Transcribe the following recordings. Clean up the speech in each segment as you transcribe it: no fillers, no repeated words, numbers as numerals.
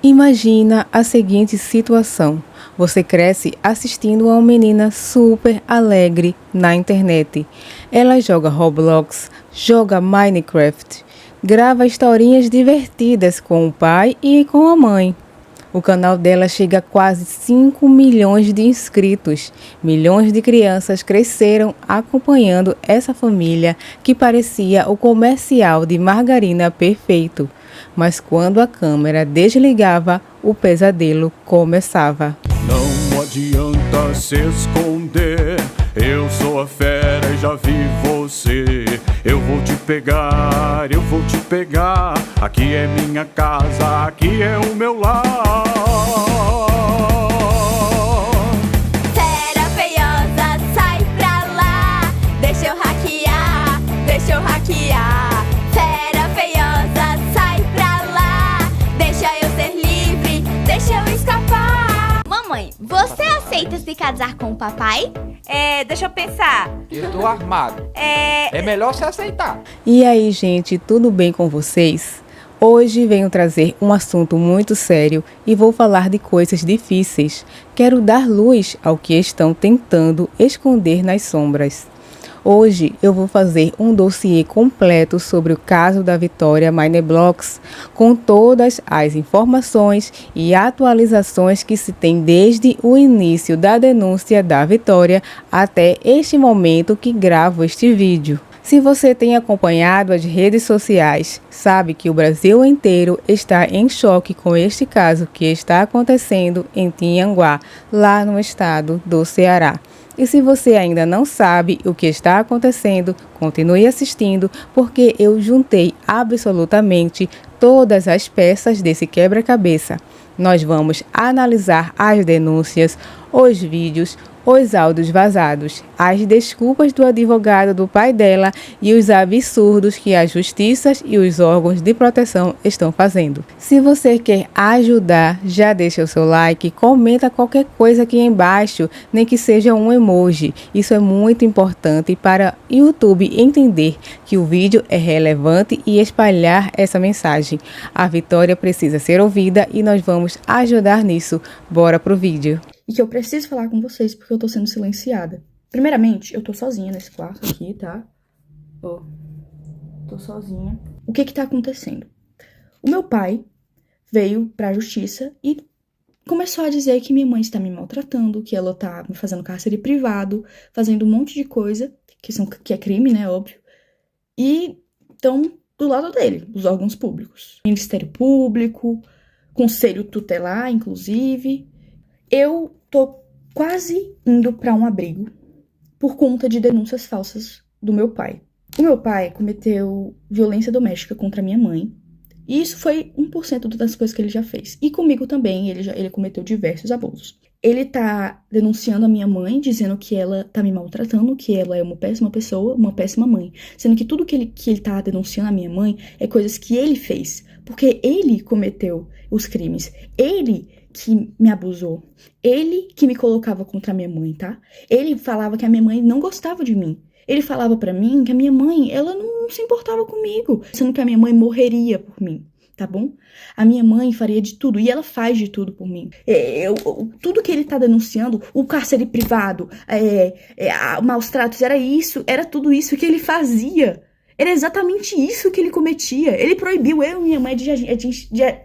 Imagina a seguinte situação. Você cresce assistindo a uma menina super alegre na internet. Ela joga Roblox, joga Minecraft, grava historinhas divertidas com o pai e com a mãe. O canal dela chega a quase 5 milhões de inscritos. Milhões de crianças cresceram acompanhando essa família que parecia o comercial de margarina perfeito. Mas quando a câmera desligava, o pesadelo começava. Não adianta se esconder, eu sou a fera e já vi você. Eu vou te pegar, eu vou te pegar. Aqui é minha casa, aqui é o meu lar. Fera feiosa, sai pra lá. Deixa eu hackear, deixa eu hackear. Fera feiosa, sai pra lá. Deixa eu ser livre, deixa eu escapar. Mamãe, você aceita se casar com o papai? Deixa eu pensar. Eu tô armado. É melhor você aceitar. E aí, gente, tudo bem com vocês? Hoje venho trazer um assunto muito sério e vou falar de coisas difíceis. Quero dar luz ao que estão tentando esconder nas sombras. Hoje eu vou fazer um dossiê completo sobre o caso da Vitória Mineblox, com todas as informações e atualizações que se tem desde o início da denúncia da Vitória até este momento que gravo este vídeo. Se você tem acompanhado as redes sociais, sabe que o Brasil inteiro está em choque com este caso que está acontecendo em Tianguá, lá no estado do Ceará. E se você ainda não sabe o que está acontecendo, continue assistindo, porque eu juntei absolutamente todas as peças desse quebra-cabeça. Nós vamos analisar as denúncias, os vídeos, os áudios vazados, as desculpas do advogado do pai dela e os absurdos que as justiças e os órgãos de proteção estão fazendo. Se você quer ajudar, já deixa o seu like, comenta qualquer coisa aqui embaixo, nem que seja um emoji. Isso é muito importante para o YouTube entender que o vídeo é relevante e espalhar essa mensagem. A Vitória precisa ser ouvida e nós vamos ajudar nisso. Bora pro vídeo. E que eu preciso falar com vocês porque eu tô sendo silenciada. Primeiramente, eu tô sozinha nesse quarto aqui, tá? Ó, tô sozinha. O que tá acontecendo? O meu pai veio pra justiça e começou a dizer que minha mãe está me maltratando, que ela tá me fazendo cárcere privado, fazendo um monte de coisa, que é crime, né, óbvio. E estão do lado dele, os órgãos públicos. Ministério Público, Conselho Tutelar, inclusive. Eu tô quase indo para um abrigo por conta de denúncias falsas do meu pai. O meu pai cometeu violência doméstica contra minha mãe. E isso foi 1% das coisas que ele já fez. E comigo também, ele cometeu diversos abusos. Ele tá denunciando a minha mãe, dizendo que ela tá me maltratando, que ela é uma péssima pessoa, uma péssima mãe. Sendo que tudo que ele tá denunciando a minha mãe é coisas que ele fez. Porque ele cometeu os crimes. Ele que me abusou. Ele que me colocava contra a minha mãe, tá? Ele falava que a minha mãe não gostava de mim. Ele falava pra mim que a minha mãe, ela não se importava comigo, sendo que a minha mãe morreria por mim, tá bom? A minha mãe faria de tudo, e ela faz de tudo por mim. Tudo que ele tá denunciando, o cárcere privado, maus tratos, era tudo isso que ele fazia. Era exatamente isso que ele cometia. Ele proibiu eu e minha mãe de a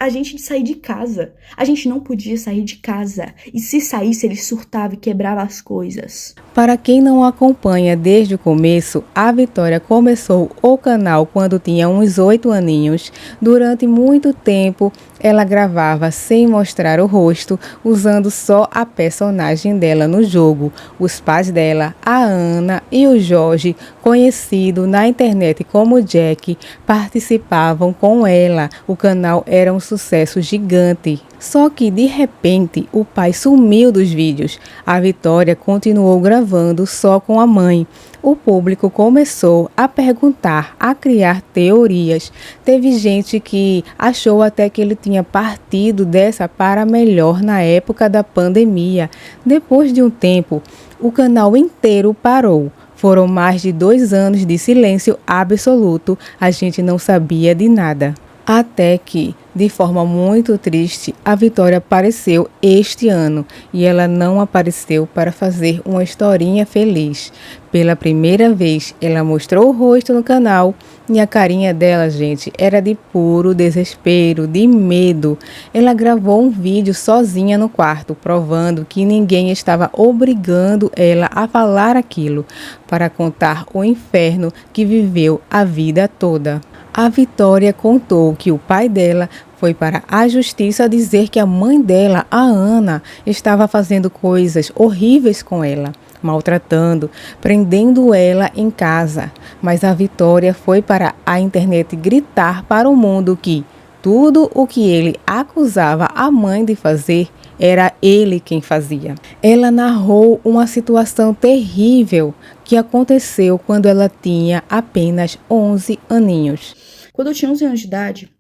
gente sair de casa. A gente não podia sair de casa. E se saísse, ele surtava e quebrava as coisas. Para quem não acompanha desde o começo, a Vitória começou o canal quando tinha uns 8 aninhos. Durante muito tempo, ela gravava sem mostrar o rosto, usando só a personagem dela no jogo. Os pais dela, a Ana e o Jorge, conhecido na internet como Jack, participavam com ela. O canal era um sucesso gigante. Só que, de repente, o pai sumiu dos vídeos. A Vitória continuou gravando só com a mãe. O público começou a perguntar, a criar teorias. Teve gente que achou até que ele tinha partido dessa para melhor na época da pandemia. Depois de um tempo, o canal inteiro parou. Foram mais de 2 anos de silêncio absoluto. A gente não sabia de nada. Até que, De forma muito triste, a Vitória apareceu este ano e ela não apareceu para fazer uma historinha feliz. Pela primeira vez, ela mostrou o rosto no canal e a carinha dela, gente, era de puro desespero, de medo. Ela gravou um vídeo sozinha no quarto, provando que ninguém estava obrigando ela a falar aquilo, para contar o inferno que viveu a vida toda. A Vitória contou que o pai dela foi para a justiça dizer que a mãe dela, a Ana, estava fazendo coisas horríveis com ela, maltratando, prendendo ela em casa. Mas a Vitória foi para a internet gritar para o mundo que tudo o que ele acusava a mãe de fazer era ele quem fazia. Ela narrou uma situação terrível que aconteceu quando ela tinha apenas 11 aninhos. Quando eu tinha 11 anos de idade,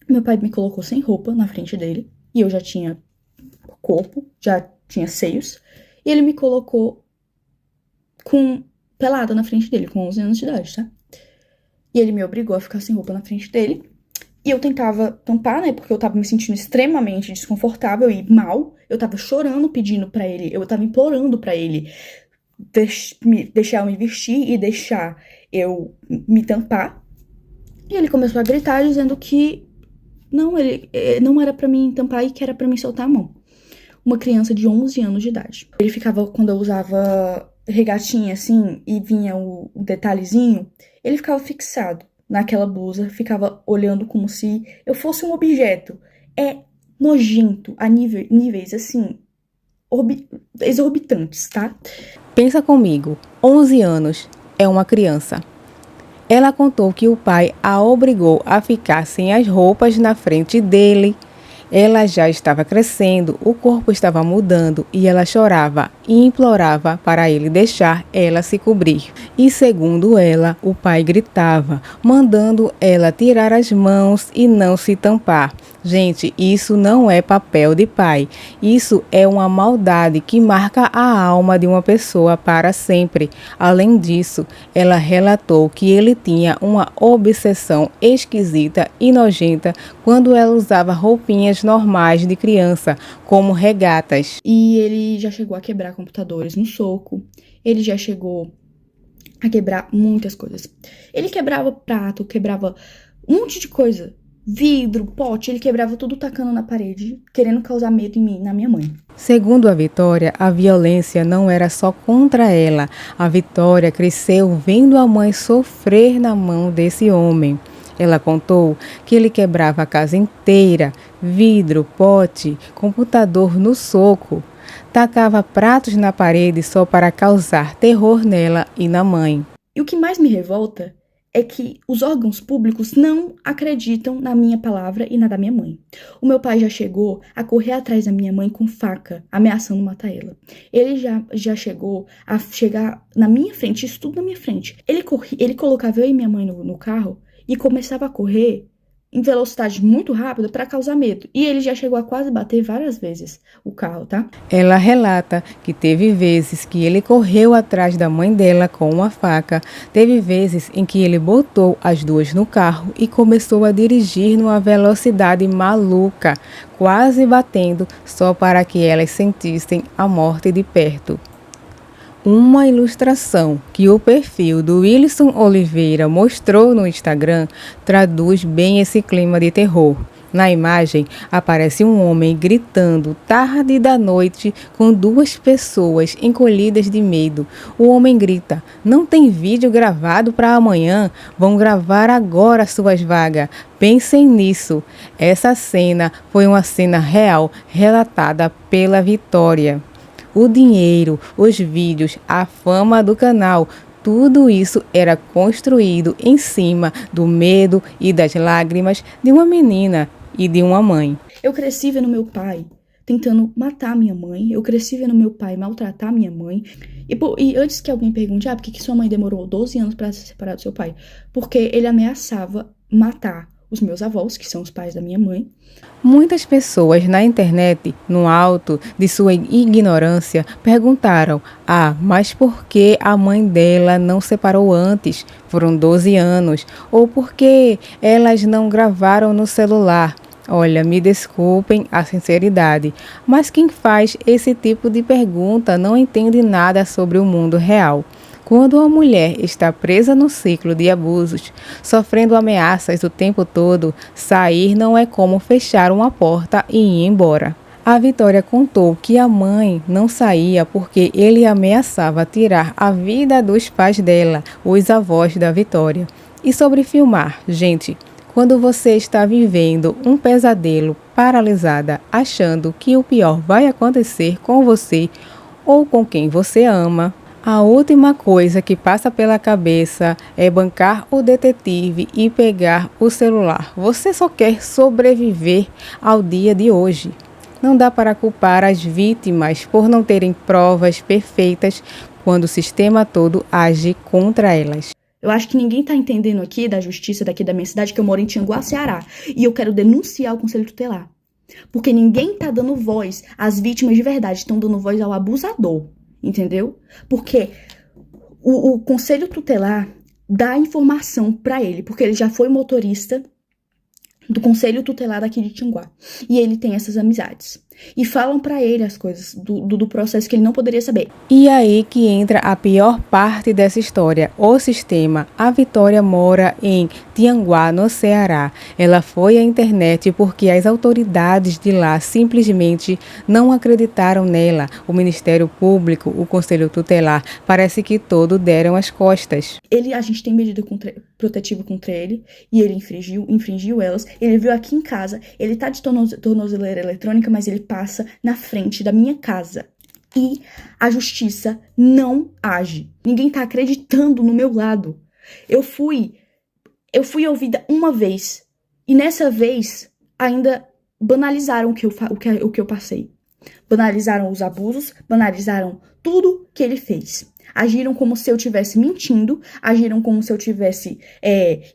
meu pai me colocou sem roupa na frente dele, e eu já tinha corpo, já tinha seios, e ele me colocou pelada na frente dele, com 11 anos de idade, tá? E ele me obrigou a ficar sem roupa na frente dele, e eu tentava tampar, né, porque eu tava me sentindo extremamente desconfortável e mal, eu tava chorando pedindo pra ele, eu tava implorando pra ele deixar eu me vestir e deixar eu me tampar. E ele começou a gritar dizendo que ele não era pra mim tampar e que era pra mim soltar a mão. Uma criança de 11 anos de idade. Ele ficava, quando eu usava regatinha assim e vinha o detalhezinho, ele ficava fixado naquela blusa, ficava olhando como se eu fosse um objeto. É nojento a níveis assim, exorbitantes, tá? Pensa comigo, 11 anos é uma criança. Ela contou que o pai a obrigou a ficar sem as roupas na frente dele. Ela já estava crescendo, o corpo estava mudando e ela chorava e implorava para ele deixar ela se cobrir. E segundo ela, o pai gritava, mandando ela tirar as mãos e não se tampar. Gente, isso não é papel de pai. Isso é uma maldade que marca a alma de uma pessoa para sempre. Além disso, ela relatou que ele tinha uma obsessão esquisita e nojenta quando ela usava roupinhas normais de criança, como regatas. E ele já chegou a quebrar computadores no soco. Ele já chegou a quebrar muitas coisas. Ele quebrava prato, quebrava um monte de coisa. Vidro, pote, ele quebrava tudo tacando na parede, querendo causar medo em mim, na minha mãe. Segundo a Vitória, a violência não era só contra ela. A Vitória cresceu vendo a mãe sofrer na mão desse homem. Ela contou que ele quebrava a casa inteira, vidro, pote, computador no soco. Tacava pratos na parede só para causar terror nela e na mãe. E o que mais me revolta é que os órgãos públicos não acreditam na minha palavra e na da minha mãe. O meu pai já chegou a correr atrás da minha mãe com faca, ameaçando matar ela. Ele já chegou a chegar na minha frente, isso tudo na minha frente. Ele colocava eu e minha mãe no carro e começava a correr em velocidade muito rápida para causar medo. E ele já chegou a quase bater várias vezes o carro, tá? Ela relata que teve vezes que ele correu atrás da mãe dela com uma faca. Teve vezes em que ele botou as duas no carro e começou a dirigir numa velocidade maluca, quase batendo só para que elas sentissem a morte de perto. Uma ilustração que o perfil do Wilson Oliveira mostrou no Instagram traduz bem esse clima de terror. Na imagem, aparece um homem gritando tarde da noite com duas pessoas encolhidas de medo. O homem grita: "Não tem vídeo gravado para amanhã? Vão gravar agora suas vagas. Pensem nisso." Essa cena foi uma cena real relatada pela Vitória. O dinheiro, os vídeos, a fama do canal, tudo isso era construído em cima do medo e das lágrimas de uma menina e de uma mãe. Eu cresci vendo meu pai tentando matar minha mãe, eu cresci vendo meu pai maltratar minha mãe. E antes que alguém pergunte, por que sua mãe demorou 12 anos para se separar do seu pai? Porque ele ameaçava matar os meus avós, que são os pais da minha mãe. Muitas pessoas na internet, no alto de sua ignorância, perguntaram: mas por que a mãe dela não separou antes? Foram 12 anos. Ou por que elas não gravaram no celular? Olha, me desculpem a sinceridade, mas quem faz esse tipo de pergunta não entende nada sobre o mundo real. Quando uma mulher está presa no ciclo de abusos, sofrendo ameaças o tempo todo, sair não é como fechar uma porta e ir embora. A Vitória contou que a mãe não saía porque ele ameaçava tirar a vida dos pais dela, os avós da Vitória. E sobre filmar, gente, quando você está vivendo um pesadelo, paralisada, achando que o pior vai acontecer com você ou com quem você ama, a última coisa que passa pela cabeça é bancar o detetive e pegar o celular. Você só quer sobreviver ao dia de hoje. Não dá para culpar as vítimas por não terem provas perfeitas quando o sistema todo age contra elas. Eu acho que ninguém tá entendendo aqui da justiça daqui da minha cidade, que eu moro em Tianguá, Ceará. E eu quero denunciar o Conselho Tutelar. Porque ninguém tá dando voz às vítimas de verdade, estão dando voz ao abusador. Entendeu? Porque o Conselho Tutelar dá informação pra ele, porque ele já foi motorista do Conselho Tutelar daqui de Tianguá. E ele tem essas amizades. E falam pra ele as coisas do processo que ele não poderia saber. E aí que entra a pior parte dessa história, o sistema. A Vitória mora em Tianguá, no Ceará. Ela foi à internet porque as autoridades de lá simplesmente não acreditaram nela. O Ministério Público, o Conselho Tutelar, parece que todos deram as costas. A gente tem medida protetiva contra ele, e ele infringiu elas. Ele veio aqui em casa, ele tá de tornozeleira eletrônica, mas ele passa na frente da minha casa. E a justiça não age. Ninguém tá acreditando no meu lado. Eu fui ouvida uma vez. E nessa vez, ainda banalizaram o que eu passei. Banalizaram os abusos, banalizaram tudo que ele fez. Agiram como se eu estivesse mentindo, agiram como se eu estivesse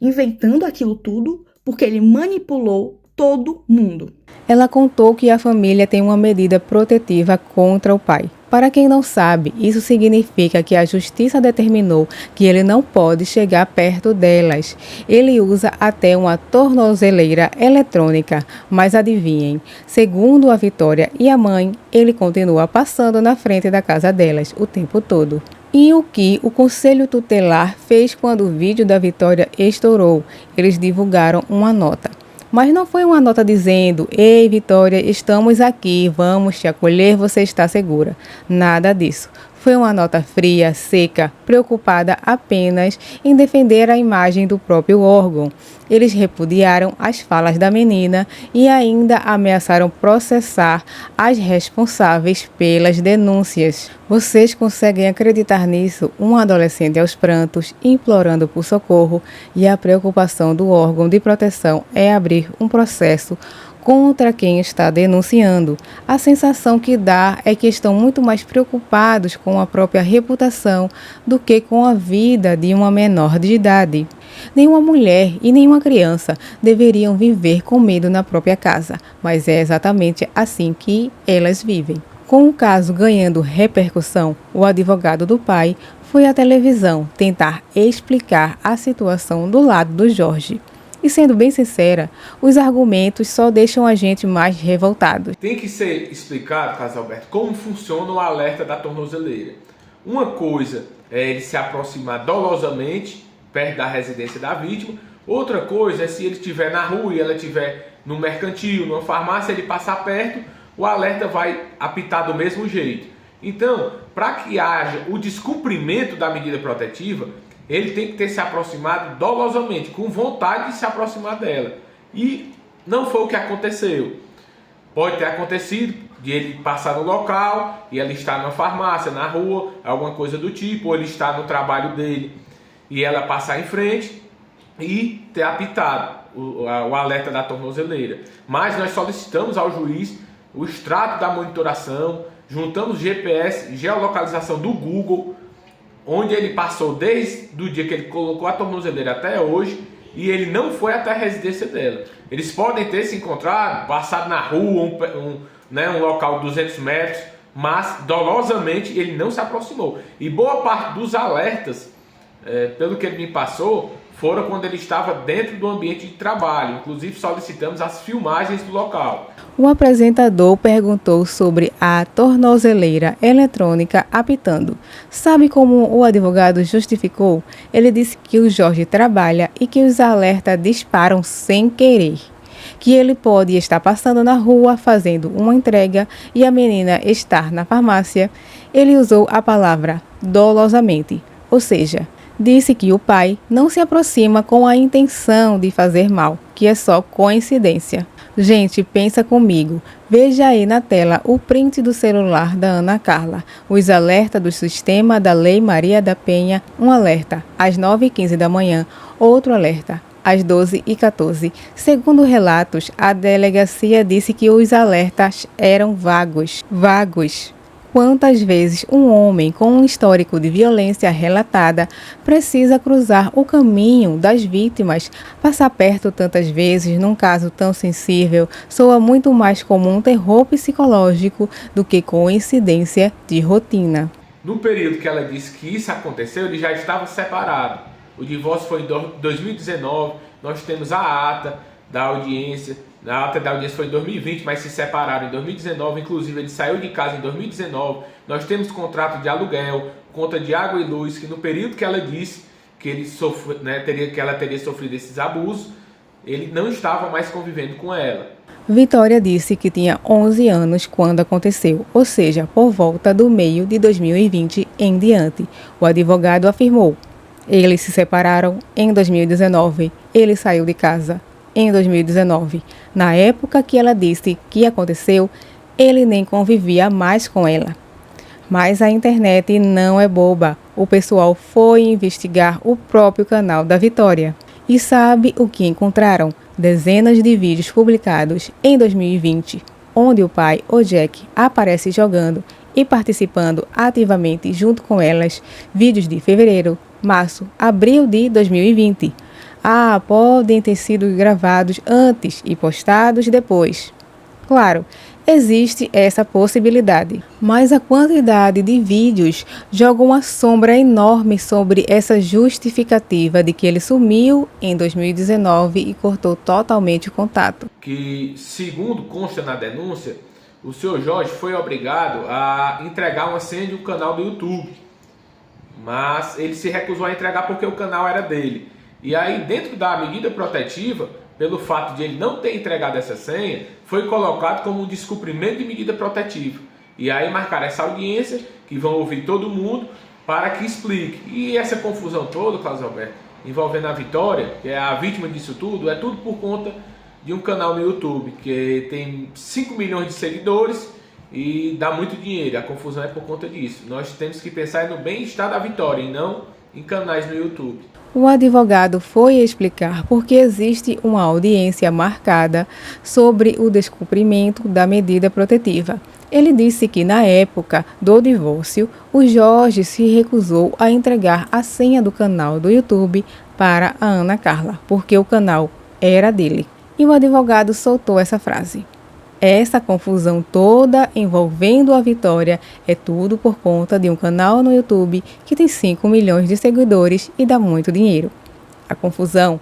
inventando aquilo tudo, porque ele manipulou todo mundo. Ela contou que a família tem uma medida protetiva contra o pai. Para quem não sabe, isso significa que a justiça determinou que ele não pode chegar perto delas. Ele usa até uma tornozeleira eletrônica, mas adivinhem, segundo a Vitória e a mãe, ele continua passando na frente da casa delas o tempo todo. E o que o Conselho Tutelar fez quando o vídeo da Vitória estourou? Eles divulgaram uma nota. Mas não foi uma nota dizendo: "Ei, Vitória, estamos aqui, vamos te acolher, você está segura". Nada disso. Foi uma nota fria, seca, preocupada apenas em defender a imagem do próprio órgão. Eles repudiaram as falas da menina e ainda ameaçaram processar as responsáveis pelas denúncias. Vocês conseguem acreditar nisso? Um adolescente aos prantos, implorando por socorro, e a preocupação do órgão de proteção é abrir um processo contra quem está denunciando. A sensação que dá é que estão muito mais preocupados com a própria reputação do que com a vida de uma menor de idade. Nenhuma mulher e nenhuma criança deveriam viver com medo na própria casa, mas é exatamente assim que elas vivem. Com o caso ganhando repercussão, o advogado do pai foi à televisão tentar explicar a situação do lado do Jorge. E sendo bem sincera, os argumentos só deixam a gente mais revoltado. Tem que ser explicado, Carlos Alberto, como funciona o alerta da tornozeleira. Uma coisa é ele se aproximar dolosamente perto da residência da vítima. Outra coisa é se ele estiver na rua e ela estiver no mercantil, numa farmácia, ele passar perto, o alerta vai apitar do mesmo jeito. Então, para que haja o descumprimento da medida protetiva, ele tem que ter se aproximado dolosamente, com vontade de se aproximar dela. E não foi o que aconteceu. Pode ter acontecido de ele passar no local e ela estar na farmácia, na rua, alguma coisa do tipo, ou ele estar no trabalho dele e ela passar em frente e ter apitado o alerta da tornozeleira. Mas nós solicitamos ao juiz o extrato da monitoração, juntamos GPS, geolocalização do Google, onde ele passou desde o dia que ele colocou a tornozeleira até hoje, e ele não foi até a residência dela. Eles podem ter se encontrado, passado na rua, um local de 200 metros, mas dolosamente ele não se aproximou. E boa parte dos alertas, pelo que ele me passou, foram quando ele estava dentro do ambiente de trabalho. Inclusive solicitamos as filmagens do local. O apresentador perguntou sobre a tornozeleira eletrônica apitando. Sabe como o advogado justificou? Ele disse que o Jorge trabalha e que os alertas disparam sem querer. Que ele pode estar passando na rua fazendo uma entrega e a menina estar na farmácia. Ele usou a palavra dolosamente, ou seja, disse que o pai não se aproxima com a intenção de fazer mal, que é só coincidência. Gente, pensa comigo. Veja aí na tela o print do celular da Ana Carla. Os alertas do sistema da Lei Maria da Penha. Um alerta às 9h15 da manhã, outro alerta às 12h14. Segundo relatos, a delegacia disse que os alertas eram vagos. Quantas vezes um homem com um histórico de violência relatada precisa cruzar o caminho das vítimas? Passar perto tantas vezes num caso tão sensível soa muito mais como um terror psicológico do que coincidência de rotina. No período que ela disse que isso aconteceu, ele já estava separado. O divórcio foi em 2019, nós temos a ata da audiência. A ata da audiência foi em 2020, mas se separaram em 2019. Inclusive, ele saiu de casa em 2019. Nós temos contrato de aluguel, conta de água e luz, que no período que ela disse que ele que ela teria sofrido esses abusos, ele não estava mais convivendo com ela. Vitória disse que tinha 11 anos quando aconteceu, ou seja, por volta do meio de 2020 em diante. O advogado afirmou: eles se separaram em 2019, ele saiu de casa em 2019. Na época que ela disse que aconteceu, ele nem convivia mais com ela. Mas a internet não é boba. O pessoal foi investigar o próprio canal da Vitória. E sabe o que encontraram? Dezenas de vídeos publicados em 2020, onde o pai, o Jack, aparece jogando e participando ativamente junto com elas. Vídeos de fevereiro, março, abril de 2020. Podem ter sido gravados antes e postados depois. Claro, existe essa possibilidade, mas a quantidade de vídeos joga uma sombra enorme sobre essa justificativa de que ele sumiu em 2019 e cortou totalmente o contato. Que, segundo consta na denúncia, o senhor Jorge foi obrigado a entregar uma senha de um canal do YouTube, mas ele se recusou a entregar porque o canal era dele. E aí, dentro da medida protetiva, pelo fato de ele não ter entregado essa senha, foi colocado como um descumprimento de medida protetiva. E aí marcaram essa audiência, que vão ouvir todo mundo, para que explique. E essa confusão toda, Carlos Alberto, envolvendo a Vitória, que é a vítima disso tudo, é tudo por conta de um canal no YouTube, que tem 5 milhões de seguidores e dá muito dinheiro. A confusão é por conta disso. Nós temos que pensar no bem-estar da Vitória e não em canais no YouTube. O advogado foi explicar por que existe uma audiência marcada sobre o descumprimento da medida protetiva. Ele disse que na época do divórcio, o Jorge se recusou a entregar a senha do canal do YouTube para a Ana Carla, porque o canal era dele. E o advogado soltou essa frase: essa confusão toda envolvendo a Vitória é tudo por conta de um canal no YouTube que tem 5 milhões de seguidores e dá muito dinheiro. A confusão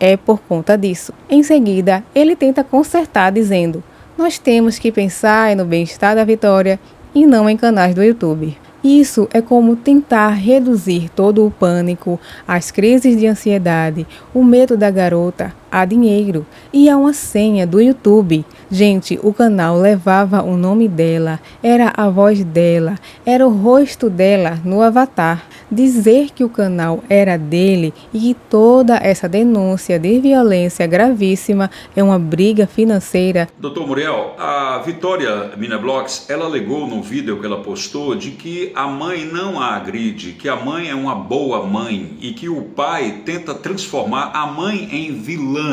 é por conta disso. Em seguida, ele tenta consertar dizendo: nós temos que pensar no bem-estar da Vitória e não em canais do YouTube. Isso é como tentar reduzir todo o pânico, as crises de ansiedade, o medo da garota a dinheiro e a uma senha do YouTube. Gente, o canal levava o nome dela, era a voz dela, era o rosto dela no avatar. Dizer que o canal era dele e que toda essa denúncia de violência gravíssima é uma briga financeira. Dr. Muriel, a Vitória Minablogs, ela alegou no vídeo que ela postou de que a mãe não a agride, que a mãe é uma boa mãe e que o pai tenta transformar a mãe em vilã.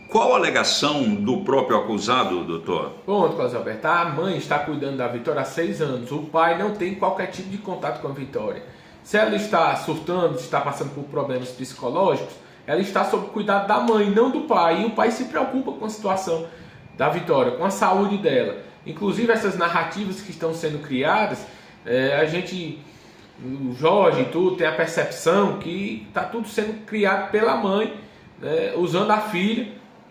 Qual a alegação do próprio acusado, doutor? Bom, Carlos Alberto, a mãe está cuidando da Vitória há 6 anos. O pai não tem qualquer tipo de contato com a Vitória. Se ela está surtando, está passando por problemas psicológicos, ela está sob cuidado da mãe, não do pai. E o pai se preocupa com a situação da Vitória, com a saúde dela. Inclusive, essas narrativas que estão sendo criadas, a gente o Jorge e tudo, tem a percepção que está tudo sendo criado pela mãe, né, usando a filha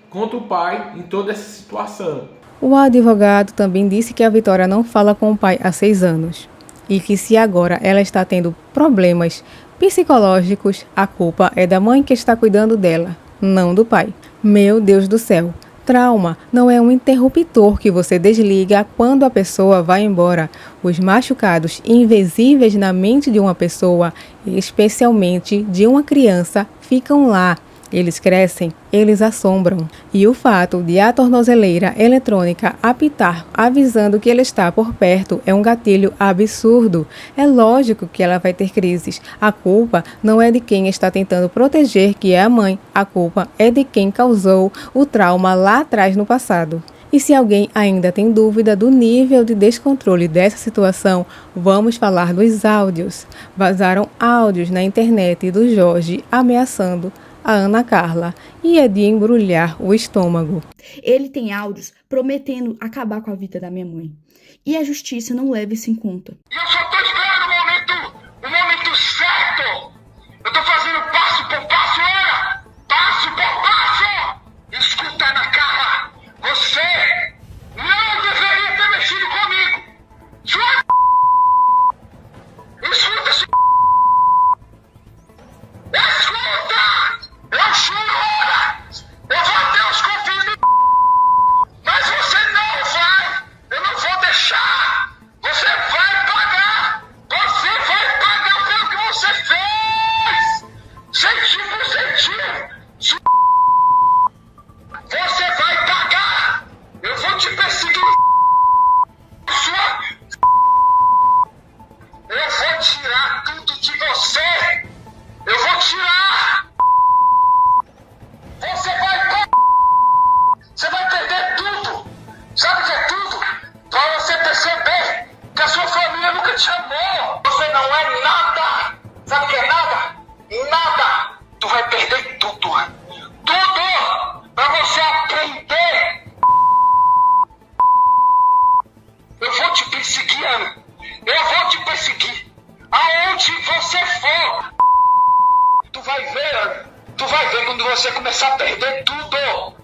contra o pai em toda essa situação. O advogado também disse que a Vitória não fala com o pai há 6 anos e que se agora ela está tendo problemas psicológicos, a culpa é da mãe que está cuidando dela, não do pai. Meu Deus do céu! Trauma não é um interruptor que você desliga quando a pessoa vai embora. Os machucados invisíveis na mente de uma pessoa, especialmente de uma criança, ficam lá. Eles crescem, eles assombram. E o fato de a tornozeleira eletrônica apitar avisando que ele está por perto é um gatilho absurdo. É lógico que ela vai ter crises. A culpa não é de quem está tentando proteger, que é a mãe. A culpa é de quem causou o trauma lá atrás no passado. E se alguém ainda tem dúvida do nível de descontrole dessa situação, vamos falar dos áudios. Vazaram áudios na internet do Jorge ameaçando a Ana Carla, e é de embrulhar o estômago. Ele tem áudios prometendo acabar com a vida da minha mãe. E a justiça não leva isso em conta. Eu só tô esperando o momento certo. Eu tô fazendo passo por passo, Ana. Passo por passo. Escuta, Ana Carla. Você não deveria ter mexido comigo. Escuta, escuta. Eu juro! Eu vou ter os confins do... Mas você não vai! Eu não vou deixar! Você vai pagar! Você vai pagar pelo que você fez! Centimo por centimo! Você vai pagar! Eu vou te perseguir! Eu vou tirar tudo de você! Eu vou tirar! Você vai perder tudo! Sabe o que é tudo? Pra você perceber que a sua família nunca te amou! Você não é nada! Sabe o que é nada? Nada! Tu vai perder tudo! Tudo! Pra você aprender! Eu vou te perseguir, Ana! Eu vou te perseguir! Aonde você for! Tu vai ver, Ana! Tu vai ver quando você começar a perder tudo.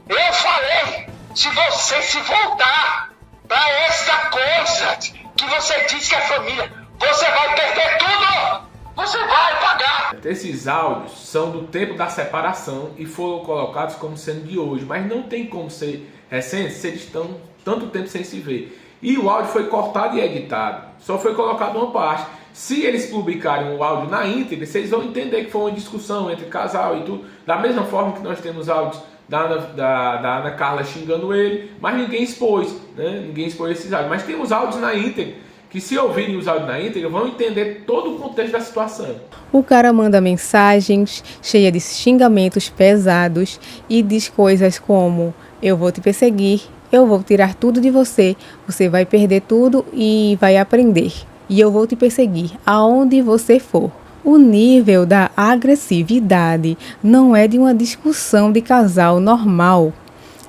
Eu falei, se você se voltar pra essa coisa que você diz que é família, você vai perder tudo. Você vai pagar. Esses áudios são do tempo da separação e foram colocados como sendo de hoje, mas não tem como ser recentes se eles estão tanto tempo sem se ver. E o áudio foi cortado e editado. Só foi colocado uma parte. Se eles publicarem o áudio na íntegra, vocês vão entender que foi uma discussão entre casal e tudo. Da mesma forma que nós temos áudios da Ana Carla xingando ele, mas ninguém expôs, né? Ninguém expôs esses áudios. Mas temos áudios na íntegra, que se ouvirem os áudios na íntegra, vão entender todo o contexto da situação. O cara manda mensagens cheias de xingamentos pesados e diz coisas como: eu vou te perseguir, eu vou tirar tudo de você, você vai perder tudo e vai aprender. E eu vou te perseguir aonde você for. O nível da agressividade não é de uma discussão de casal normal.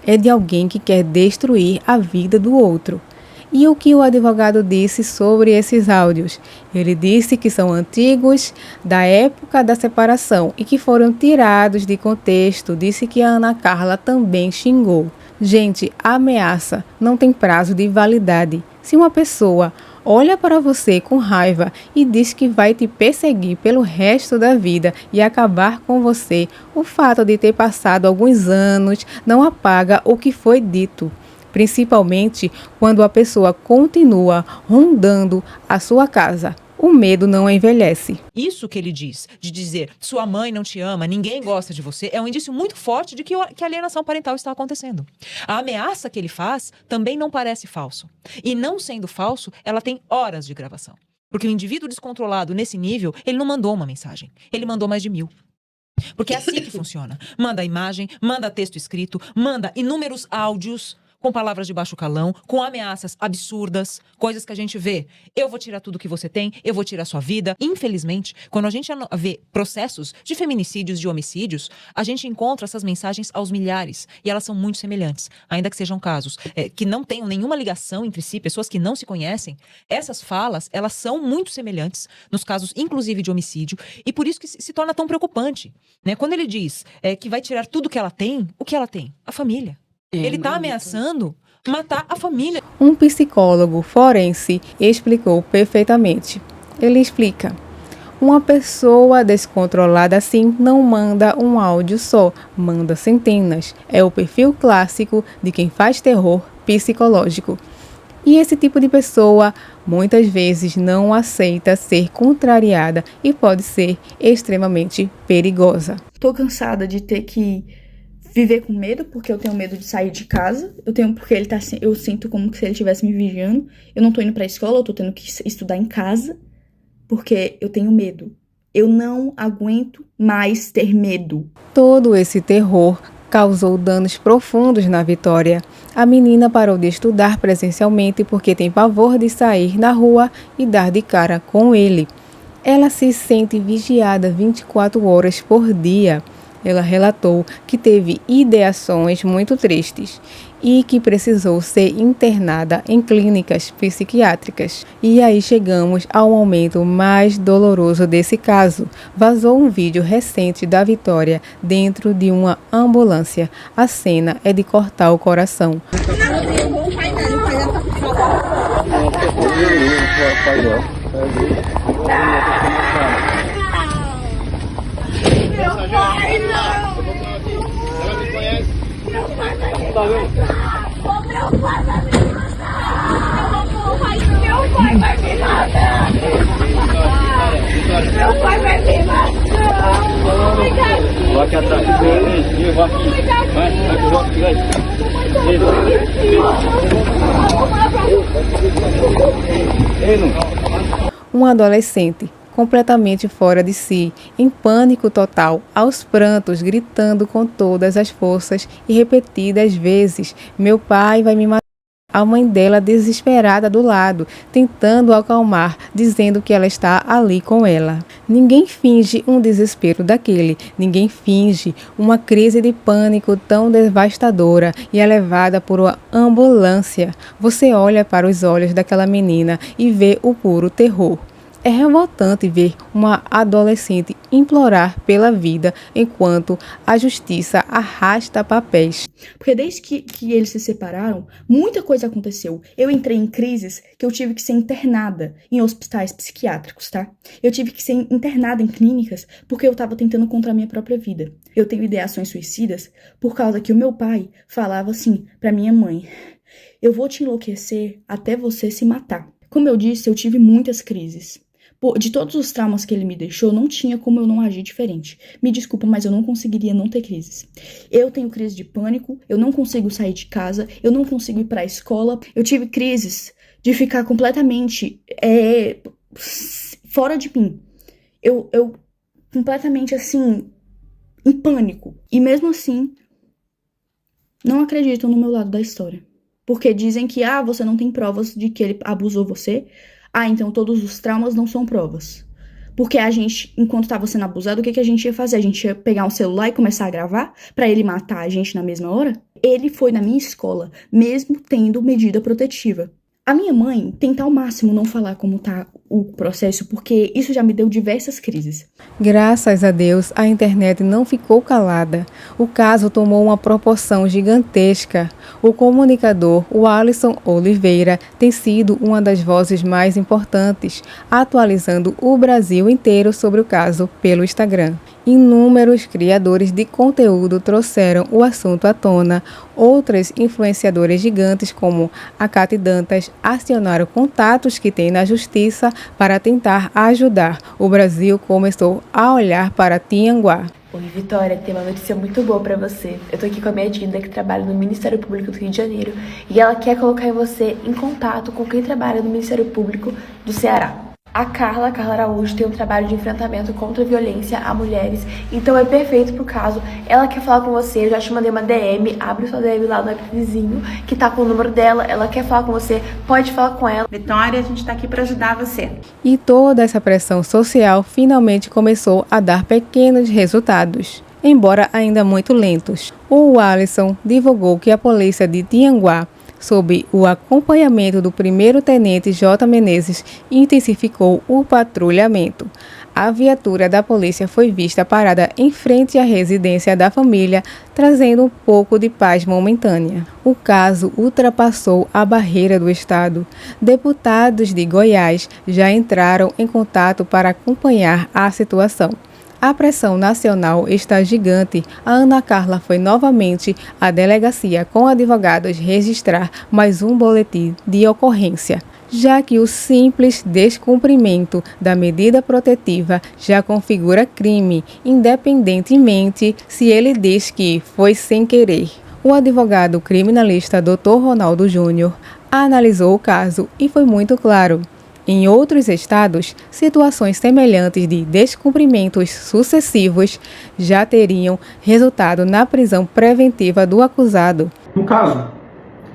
É de alguém que quer destruir a vida do outro. E o que o advogado disse sobre esses áudios? Ele disse que são antigos, da época da separação, e que foram tirados de contexto. Disse que a Ana Carla também xingou. Gente, a ameaça não tem prazo de validade. Se uma pessoa olha para você com raiva e diz que vai te perseguir pelo resto da vida e acabar com você, o fato de ter passado alguns anos não apaga o que foi dito. Principalmente quando a pessoa continua rondando a sua casa. O medo não envelhece. Isso que ele diz, de dizer sua mãe não te ama, ninguém gosta de você, é um indício muito forte de que a alienação parental está acontecendo. A ameaça que ele faz também não parece falso. E não sendo falso, ela tem horas de gravação. Porque o indivíduo descontrolado nesse nível, ele não mandou uma mensagem, ele mandou mais de 1000. Porque é assim que funciona. Manda imagem, manda texto escrito, manda inúmeros áudios com palavras de baixo calão, com ameaças absurdas, coisas que a gente vê. Eu vou tirar tudo que você tem, eu vou tirar sua vida. Infelizmente, quando a gente vê processos de feminicídios, de homicídios, a gente encontra essas mensagens aos milhares e elas são muito semelhantes, ainda que sejam casos que não tenham nenhuma ligação entre si, pessoas que não se conhecem. Essas falas, elas são muito semelhantes nos casos, inclusive, de homicídio, e por isso que se torna tão preocupante, né? Quando ele diz que vai tirar tudo que ela tem, o que ela tem? A família. Ele está ameaçando matar a família. Um psicólogo forense explicou perfeitamente. Ele explica: uma pessoa descontrolada assim não manda um áudio só, manda centenas. É o perfil clássico de quem faz terror psicológico. E esse tipo de pessoa muitas vezes não aceita ser contrariada e pode ser extremamente perigosa. Tô cansada de ter que viver com medo, porque eu tenho medo de sair de casa. Eu sinto como se ele estivesse me vigiando. Eu não tô indo pra escola, eu tô tendo que estudar em casa, porque eu tenho medo. Eu não aguento mais ter medo. Todo esse terror causou danos profundos na Vitória. A menina parou de estudar presencialmente porque tem pavor de sair na rua e dar de cara com ele. Ela se sente vigiada 24 horas por dia. Ela relatou que teve ideações muito tristes e que precisou ser internada em clínicas psiquiátricas. E aí chegamos ao momento mais doloroso desse caso. Vazou um vídeo recente da Vitória dentro de uma ambulância. A cena é de cortar o coração. Um adolescente completamente fora de si, em pânico total, aos prantos, gritando com todas as forças e repetidas vezes: meu pai vai me matar. A mãe dela desesperada do lado, tentando acalmar, dizendo que ela está ali com ela. Ninguém finge um desespero daquele, ninguém finge uma crise de pânico tão devastadora e é levada por uma ambulância. Você olha para os olhos daquela menina e vê o puro terror. É revoltante ver uma adolescente implorar pela vida enquanto a justiça arrasta papéis. Porque desde que eles se separaram, muita coisa aconteceu. Eu entrei em crises que eu tive que ser internada em hospitais psiquiátricos, tá? Eu tive que ser internada em clínicas porque eu tava tentando contra a minha própria vida. Eu tenho ideações suicidas por causa que o meu pai falava assim pra minha mãe: eu vou te enlouquecer até você se matar. Como eu disse, eu tive muitas crises. De todos os traumas que ele me deixou, não tinha como eu não agir diferente. Me desculpa, mas eu não conseguiria não ter crises. Eu tenho crise de pânico, eu não consigo sair de casa, eu não consigo ir pra escola. Eu tive crises de ficar completamente fora de mim. Eu completamente assim, em pânico. E mesmo assim, não acreditam no meu lado da história. Porque dizem que, você não tem provas de que ele abusou você. Então todos os traumas não são provas. Porque a gente, enquanto estava sendo abusado, o que a gente ia fazer? A gente ia pegar um celular e começar a gravar pra ele matar a gente na mesma hora? Ele foi na minha escola, mesmo tendo medida protetiva. A minha mãe tenta ao máximo não falar como tá o processo, porque isso já me deu diversas crises. Graças a Deus, a internet não ficou calada. O caso tomou uma proporção gigantesca. O comunicador, o Alisson Oliveira, tem sido uma das vozes mais importantes, atualizando o Brasil inteiro sobre o caso pelo Instagram. Inúmeros criadores de conteúdo trouxeram o assunto à tona. Outras influenciadoras gigantes, como a Cati Dantas, acionaram contatos que têm na justiça para tentar ajudar. O Brasil começou a olhar para Tianguá. Oi, Vitória, tem uma notícia muito boa pra você. Eu tô aqui com a minha Dinda, que trabalha no Ministério Público do Rio de Janeiro, e ela quer colocar você em contato com quem trabalha no Ministério Público do Ceará. A Carla Araújo tem um trabalho de enfrentamento contra a violência a mulheres, então é perfeito pro caso. Ela quer falar com você, eu já te mandei uma DM, abre sua DM lá no app vizinho, que tá com o número dela, ela quer falar com você, pode falar com ela. Vitória, a gente tá aqui pra ajudar você. E toda essa pressão social finalmente começou a dar pequenos resultados, embora ainda muito lentos. O Alisson divulgou que a polícia de Tianguá, sob o acompanhamento do primeiro-tenente J. Menezes, intensificou o patrulhamento. A viatura da polícia foi vista parada em frente à residência da família, trazendo um pouco de paz momentânea. O caso ultrapassou a barreira do estado. Deputados de Goiás já entraram em contato para acompanhar a situação. A pressão nacional está gigante. A Ana Carla foi novamente à delegacia com advogados registrar mais um boletim de ocorrência, já que o simples descumprimento da medida protetiva já configura crime, independentemente se ele diz que foi sem querer. O advogado criminalista Dr. Ronaldo Júnior analisou o caso e foi muito claro. Em outros estados, situações semelhantes de descumprimentos sucessivos já teriam resultado na prisão preventiva do acusado. No caso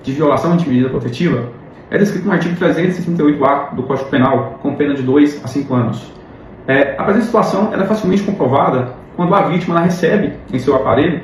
de violação de medida protetiva, é descrito no artigo 338-A do Código Penal, com pena de 2 a 5 anos. A presente situação é facilmente comprovada quando a vítima recebe em seu aparelho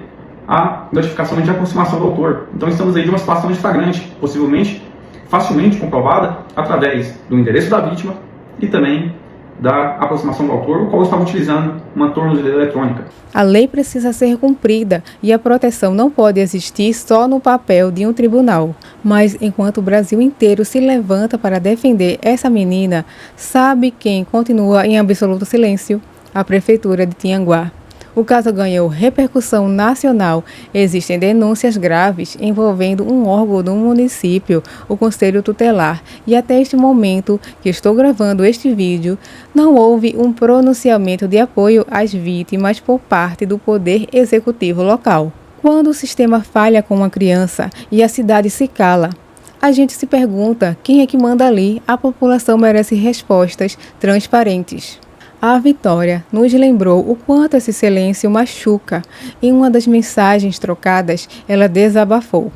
a notificação de aproximação do autor. Então estamos aí de uma situação de flagrante, possivelmente facilmente comprovada através do endereço da vítima e também da aproximação do autor, o qual estava utilizando uma tornozeleira eletrônica. A lei precisa ser cumprida e a proteção não pode existir só no papel de um tribunal. Mas enquanto o Brasil inteiro se levanta para defender essa menina, sabe quem continua em absoluto silêncio? A Prefeitura de Tianguá. O caso ganhou repercussão nacional. Existem denúncias graves envolvendo um órgão do município, o Conselho Tutelar, e até este momento que estou gravando este vídeo, não houve um pronunciamento de apoio às vítimas por parte do Poder Executivo local. Quando o sistema falha com uma criança e a cidade se cala, a gente se pergunta quem é que manda ali. A população merece respostas transparentes. A Vitória nos lembrou o quanto esse silêncio machuca. Em uma das mensagens trocadas, ela desabafou.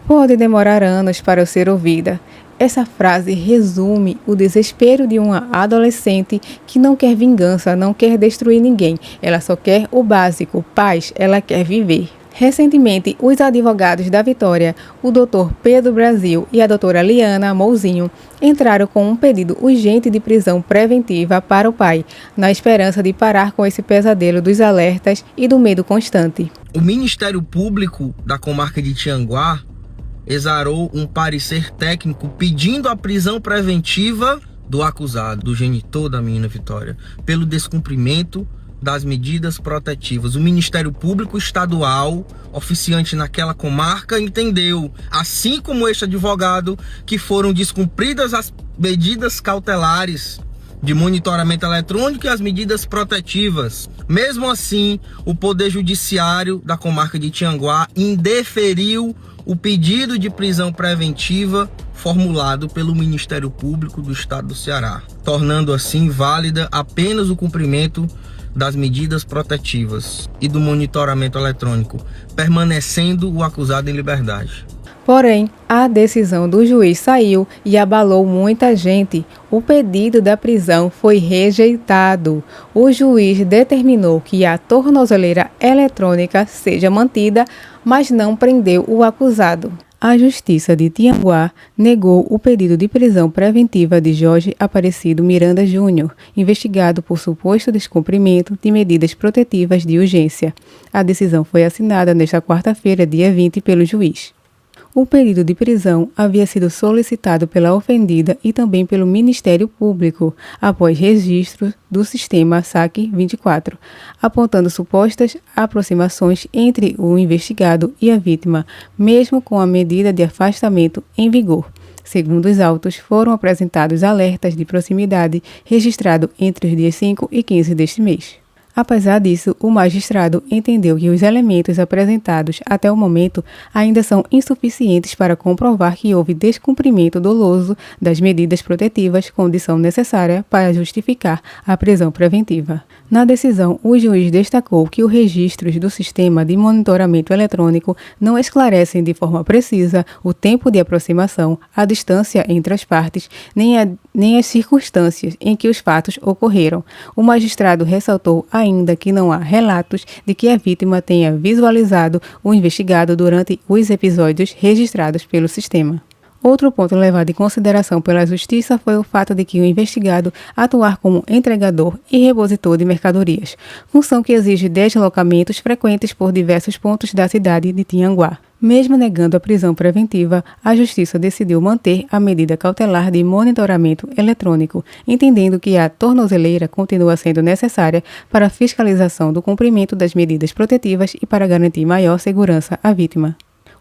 Pode demorar anos para eu ser ouvida. Essa frase resume o desespero de uma adolescente que não quer vingança, não quer destruir ninguém. Ela só quer o básico, paz, ela quer viver. Recentemente, os advogados da Vitória, o Dr. Pedro Brasil e a doutora Liana Mouzinho, entraram com um pedido urgente de prisão preventiva para o pai, na esperança de parar com esse pesadelo dos alertas e do medo constante. O Ministério Público da comarca de Tianguá exarou um parecer técnico pedindo a prisão preventiva do acusado, do genitor da menina Vitória, pelo descumprimento das medidas protetivas. O Ministério Público Estadual, oficiante naquela comarca, entendeu, assim como este advogado, que foram descumpridas as medidas cautelares de monitoramento eletrônico e as medidas protetivas. Mesmo assim, o Poder Judiciário da comarca de Tianguá indeferiu o pedido de prisão preventiva formulado pelo Ministério Público do Estado do Ceará, tornando assim válida apenas o cumprimento das medidas protetivas e do monitoramento eletrônico, permanecendo o acusado em liberdade. Porém, a decisão do juiz saiu e abalou muita gente. O pedido da prisão foi rejeitado. O juiz determinou que a tornozeleira eletrônica seja mantida, mas não prendeu o acusado. A Justiça de Tianguá negou o pedido de prisão preventiva de Jorge Aparecido Miranda Júnior, investigado por suposto descumprimento de medidas protetivas de urgência. A decisão foi assinada nesta quarta-feira, dia 20, pelo juiz. O pedido de prisão havia sido solicitado pela ofendida e também pelo Ministério Público, após registro do sistema SAC 24, apontando supostas aproximações entre o investigado e a vítima, mesmo com a medida de afastamento em vigor. Segundo os autos, foram apresentados alertas de proximidade registrados entre os dias 5 e 15 deste mês. Apesar disso, o magistrado entendeu que os elementos apresentados até o momento ainda são insuficientes para comprovar que houve descumprimento doloso das medidas protetivas, condição necessária para justificar a prisão preventiva. Na decisão, o juiz destacou que os registros do sistema de monitoramento eletrônico não esclarecem de forma precisa o tempo de aproximação, a distância entre as partes, nem as circunstâncias em que os fatos ocorreram. O magistrado ressaltou ainda que não há relatos de que a vítima tenha visualizado o investigado durante os episódios registrados pelo sistema. Outro ponto levado em consideração pela Justiça foi o fato de que o investigado atuar como entregador e repositor de mercadorias, função que exige deslocamentos frequentes por diversos pontos da cidade de Tianguá. Mesmo negando a prisão preventiva, a Justiça decidiu manter a medida cautelar de monitoramento eletrônico, entendendo que a tornozeleira continua sendo necessária para a fiscalização do cumprimento das medidas protetivas e para garantir maior segurança à vítima.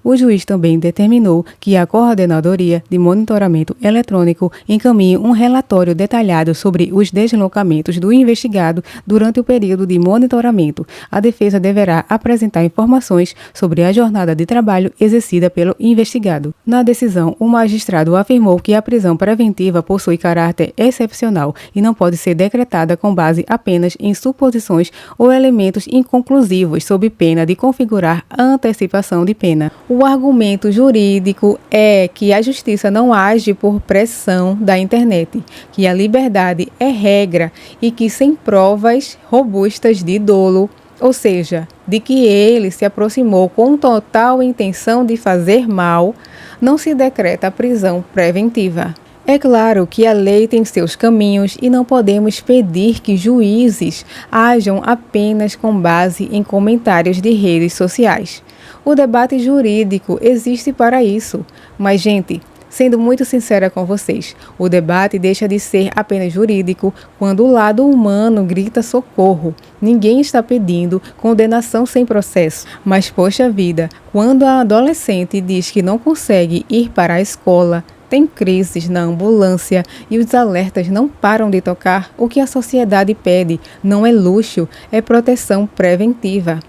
O juiz também determinou que a Coordenadoria de Monitoramento Eletrônico encaminhe um relatório detalhado sobre os deslocamentos do investigado durante o período de monitoramento. A defesa deverá apresentar informações sobre a jornada de trabalho exercida pelo investigado. Na decisão, o magistrado afirmou que a prisão preventiva possui caráter excepcional e não pode ser decretada com base apenas em suposições ou elementos inconclusivos, sob pena de configurar a antecipação de pena. O argumento jurídico é que a justiça não age por pressão da internet, que a liberdade é regra e que sem provas robustas de dolo, ou seja, de que ele se aproximou com total intenção de fazer mal, não se decreta a prisão preventiva. É claro que a lei tem seus caminhos e não podemos pedir que juízes ajam apenas com base em comentários de redes sociais. O debate jurídico existe para isso. Mas, gente, sendo muito sincera com vocês, o debate deixa de ser apenas jurídico quando o lado humano grita socorro. Ninguém está pedindo condenação sem processo. Mas, poxa vida, quando a adolescente diz que não consegue ir para a escola, tem crises na ambulância e os alertas não param de tocar, o que a sociedade pede não é luxo, é proteção preventiva.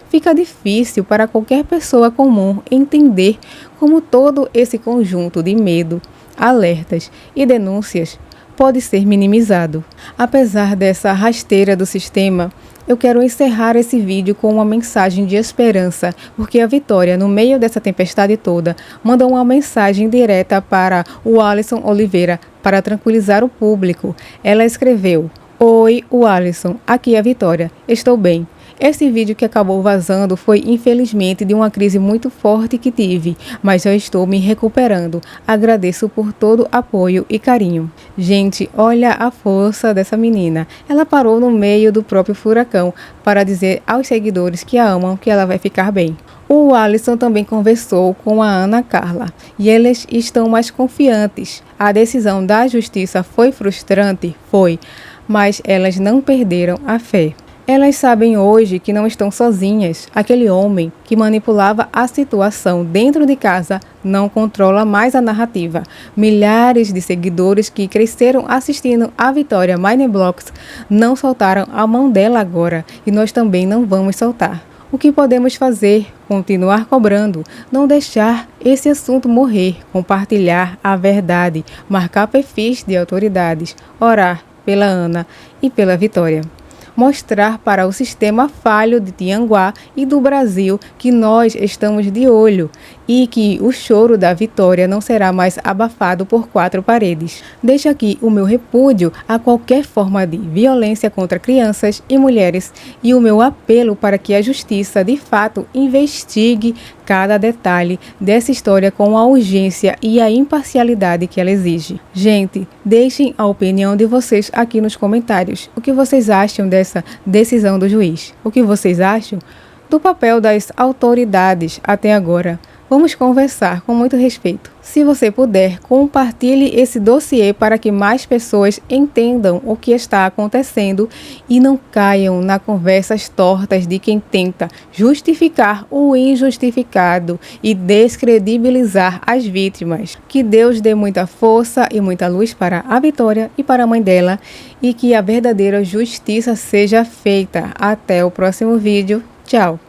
Fica difícil para qualquer pessoa comum entender como todo esse conjunto de medo, alertas e denúncias pode ser minimizado. Apesar dessa rasteira do sistema, eu quero encerrar esse vídeo com uma mensagem de esperança, porque a Vitória, no meio dessa tempestade toda, mandou uma mensagem direta para o Alisson Oliveira para tranquilizar o público. Ela escreveu: "Oi, o Alisson, aqui é a Vitória, estou bem. Esse vídeo que acabou vazando foi, infelizmente, de uma crise muito forte que tive, mas já estou me recuperando. Agradeço por todo apoio e carinho." Gente, olha a força dessa menina. Ela parou no meio do próprio furacão para dizer aos seguidores que a amam que ela vai ficar bem. O Alisson também conversou com a Ana Carla e eles estão mais confiantes. A decisão da justiça foi frustrante? Foi, mas elas não perderam a fé. Elas sabem hoje que não estão sozinhas. Aquele homem que manipulava a situação dentro de casa não controla mais a narrativa. Milhares de seguidores que cresceram assistindo a Vitória Mineblox não soltaram a mão dela agora e nós também não vamos soltar. O que podemos fazer? Continuar cobrando, não deixar esse assunto morrer, compartilhar a verdade, marcar perfis de autoridades, orar pela Ana e pela Vitória. Mostrar para o sistema falho de Tianguá e do Brasil que nós estamos de olho e que o choro da Vitória não será mais abafado por quatro paredes. Deixo aqui o meu repúdio a qualquer forma de violência contra crianças e mulheres e o meu apelo para que a justiça de fato investigue cada detalhe dessa história com a urgência e a imparcialidade que ela exige. Gente, deixem a opinião de vocês aqui nos comentários. O que vocês acham dessa decisão do juiz? O que vocês acham do papel das autoridades até agora? Vamos conversar com muito respeito. Se você puder, compartilhe esse dossiê para que mais pessoas entendam o que está acontecendo e não caiam nas conversas tortas de quem tenta justificar o injustificado e descredibilizar as vítimas. Que Deus dê muita força e muita luz para a Vitória e para a mãe dela e que a verdadeira justiça seja feita. Até o próximo vídeo. Tchau!